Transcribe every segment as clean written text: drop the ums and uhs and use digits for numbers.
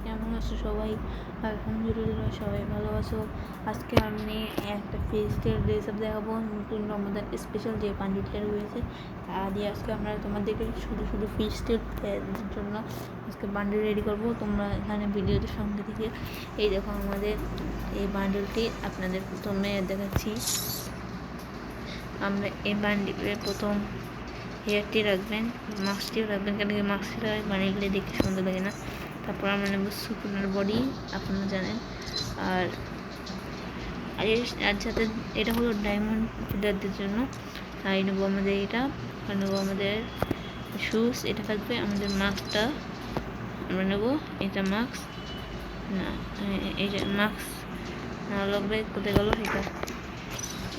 কেমন আছো সবাই? আলহামদুলিল্লাহ সবাই ভালো আছো। আজকে আমি একটা ফেস্টের ড্রেস আপ দেখাবো, নতুন রমজান স্পেশাল যে পাঞ্জাবিটা রয়েছে তা দিয়ে আজকে আমরা তোমাদেরকে শুধু ফেস্টের জন্য আজকে বান্ডেল রেডি করবো। তোমরা এখানে ভিডিওটির সঙ্গে থেকে এই দেখো আমাদের এই বান্ডেলটি আপনাদের প্রথমে দেখাচ্ছি। আমরা এই বান্ডেলের প্রথম হেয়ারটি রাখবেন, মাস্কটিও রাখবেন, কেন কি মাস্কটা বানিয়ে দেখতে সুন্দর লাগে না। তারপর আমরা নেব সুকুনের বডি, আপনারা জানেন। আর সাথে এটা হলো ডায়মন্ড ফিডারদের জন্য। আর নেবো আমাদের এটা, আর নেবো আমাদের শুজ, এটা থাকবে আমাদের মাস্কটা আমরা নেবো। এটা মাস্ক না, এটা মাস্ক না লাগবে, কোথায় গেলো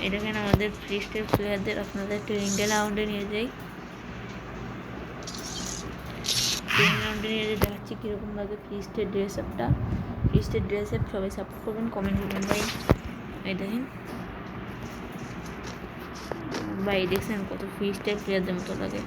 এটা কেন আমাদের ফ্রিস্টের প্লেয়ারদের আপনাদের ট্রেনিং রাউন্ডে নিয়ে যাই। রাউন্ডে নিয়ে দেখাচ্ছি কীরকম লাগে ফ্রিস্টের ড্রেস আপটা। ফ্রিস্টের ড্রেস আপ সবাই সাপোর্ট করবেন, কমেন্ট করবেন ভাই। এই দেখেন ভাই, দেখছেন কত ফ্রিস্টের প্লেয়ারদের মতো লাগে।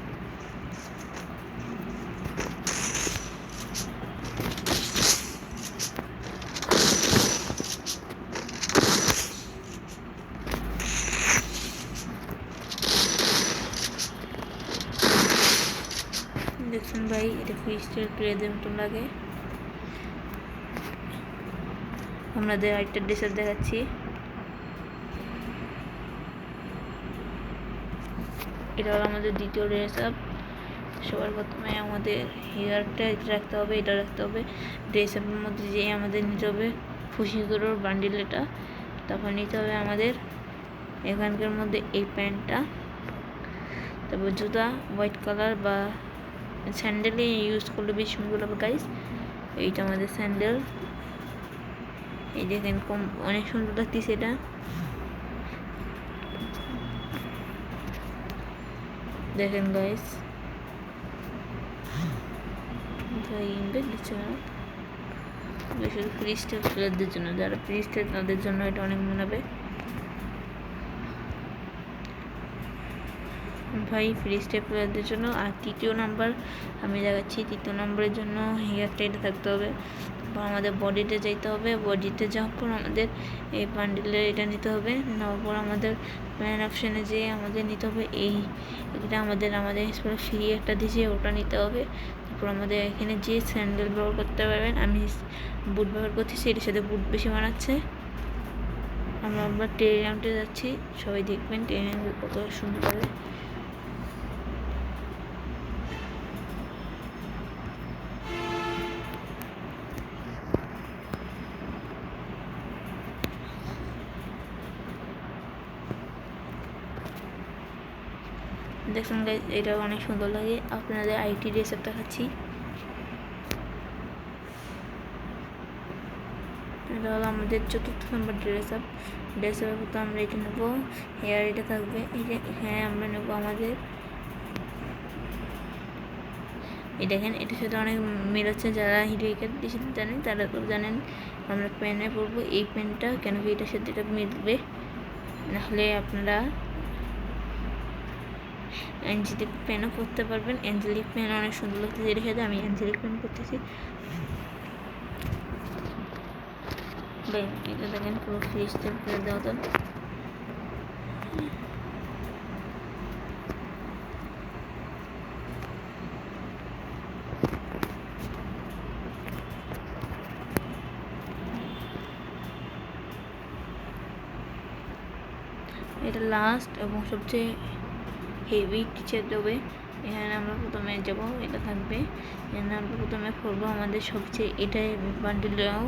দেখছেন ভাই, এটা ফ্রিস্টের প্লেয়ারদের মতো লাগে। আপনাদের আরেকটা ড্রেস আপ দেখাচ্ছি। এটা হলো আমাদের দ্বিতীয় ড্রেস আপ। সবার প্রথমে আমাদের হেয়ারটা রাখতে হবে, এটা রাখতে হবে। ড্রেস আপের মধ্যে যে আমাদের নিতে হবে খুশিগুলোর বান্ডিল, এটা। তারপর নিতে হবে আমাদের এখানকার মধ্যে এই প্যান্টটা। তারপর জুতা হোয়াইট কালার বা স্যান্ডেলই ইউজ করলে বেশি সুন্দর হবে গাইস। এইটা আমাদের স্যান্ডেল, এই দেখেন অনেক সুন্দর লাগতেছে এটা। দেখেন গাইস, ফ্রিস্টের প্লেয়ারদের জন্য, যারা ফ্রিস্টের তাদের জন্য এটা অনেক মনে হবে ভাই, ফ্রিস্টের প্লেয়ারদের জন্য। আর তৃতীয় নাম্বার আমি দেখাচ্ছি, তৃতীয় নম্বরের জন্য হেয়ারটা এটা থাকতে হবে। তারপর আমাদের বডিতে যাইতে হবে, বডিতে যাওয়ার পর আমাদের এই বান্ডিলের এটা নিতে হবে। নেওয়ার পর আমাদের প্ল্যান অপশানে যেয়ে আমাদের নিতে হবে এটা আমাদের ফ্রি একটা দিয়েছে, ওটা নিতে হবে। তারপর আমাদের এখানে যে স্যান্ডেল ব্যবহার করতে পারবেন, আমি বুট ব্যবহার করতেছি, এটার সাথে বুট বেশি মানাচ্ছে। আমরা আবার টেলিগ্রামে যাচ্ছি, সবাই দেখবেন টেলিগ্রাম কত সুন্দর লাগে। দেখুন গাইস, এটা অনেক সুন্দর লাগে। আপনাদের আইটি ড্রেস আপ দেখাচ্ছি। এটা হলো আমাদের চতুর্থ নম্বর ড্রেস আপ। ড্রেস আপের মতো আমরা এটা নেবো, হেয়ার এটা থাকবে। এই যে এখানে আমরা নেবো আমাদের এই দেখেন, এটার সাথে অনেক মিল হচ্ছে। যারা হিরোইকের সাথে জানেন তারা তো জানেন। আমরা পেনে পরবো এই পেনটা, কেন কি এটার সাথে এটা মিলবে, নাহলে আপনারা অ্যাঞ্জেলিক পেনও পরতে পারবেন। অ্যাঞ্জেলিক পেন অনেক সুন্দর লাগতেছে এর সাথে, আমি অ্যাঞ্জেলিক পেন করতেছি। এটা দেখেন পুরো ফ্রিস্টের করে দেওয়া তো। এটা লাস্ট এবং সবচেয়ে হেভি টিচার দেবে। এখানে আমরা প্রথমে যাব, এটা থাকবে। এখানে আমরা প্রথমে করবো আমাদের সবচেয়ে এটাই বান্ডিলটাও।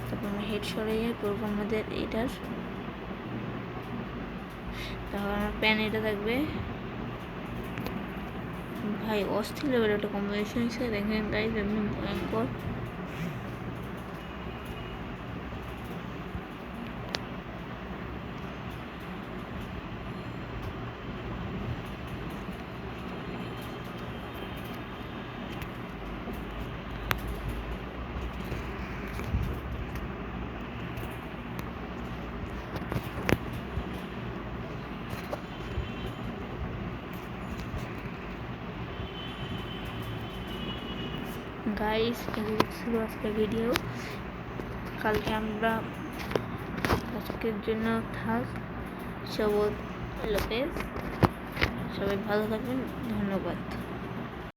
তারপর আমরা হেড সরাইয়ে করবো আমাদের এটার। তারপর আমার প্যান এটা থাকবে ভাই, অস্থির লেভেল একটা কম্বিনেশন হয়েছে। দেখেন গাইস, একদম ভয়ঙ্কর। গাইস, এই ছিল আজকের ভিডিও। কালকে আমরা আজকের জন্য থাক সবুজ লোকেশ। সবাই ভালো থাকবেন, ধন্যবাদ।